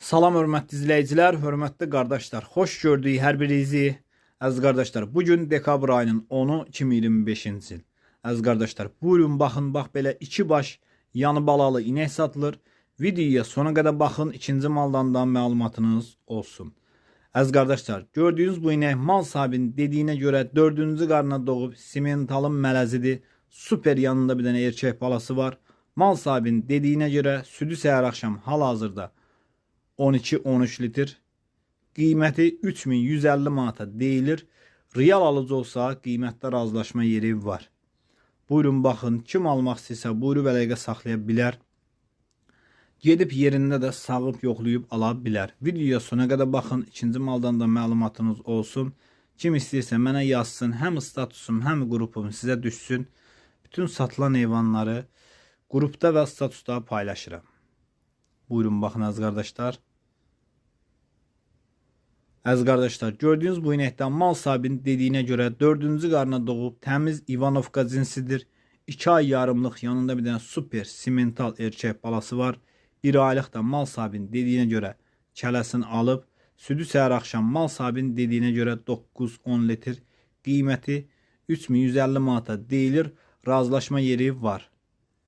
Salam hörmətli izləyicilər, hörmətli qardaşlar. Xoş gördük hər birinizi. Əziz qardaşlar, bugün dekabr ayının 10-u 2025-ci il. Əziz qardaşlar, buyurun baxın, bax belə 2 baş yanı balalı inək satılır. Videoya sona qədər baxın, ikinci maldan da məlumatınız olsun. Əziz qardaşlar, gördüyünüz bu inək mal sahibinin dediyinə görə 4-cü qarına doğub simentalın mələzidir. Super yanında bir dənə erkək balası var. Mal sahibinin dediyinə görə südü səhər axşam hal-hazırda 12-13 litr. Qiyməti 3150 manata deyilir. Real alıcı olsa qiymətdə razılaşma yeri var. Buyurun baxın, kim almaq istəyirsə buyurub əlaqə saxlaya bilər. Gedib yerində də sağıb yoxlayıb ala bilər. Videoya sona qədər baxın, ikinci maldan da məlumatınız olsun. Kim istəyirsə mənə yazsın, həm statusum, həm qrupum sizə düşsün. Bütün satılan heyvanları qrupda və statusda paylaşıram. Buyurun baxın əziz qardaşlar. Əziz qardaşlar, gördüyünüz bu inəkdən mal sahibinin dediyinə görə 4-cü qarına doğub təmiz İvanovka cinsidir. 2 ay yarımlıq yanında bir dənə super simental erkək balası var. 1 aylıq da mal sahibinin dediyinə görə kələsini alıb. Südü səhər axşam mal sahibinin dediyinə görə 9-10 litr. Qiyməti 3150 manata deyilir. Razılaşma yeri var.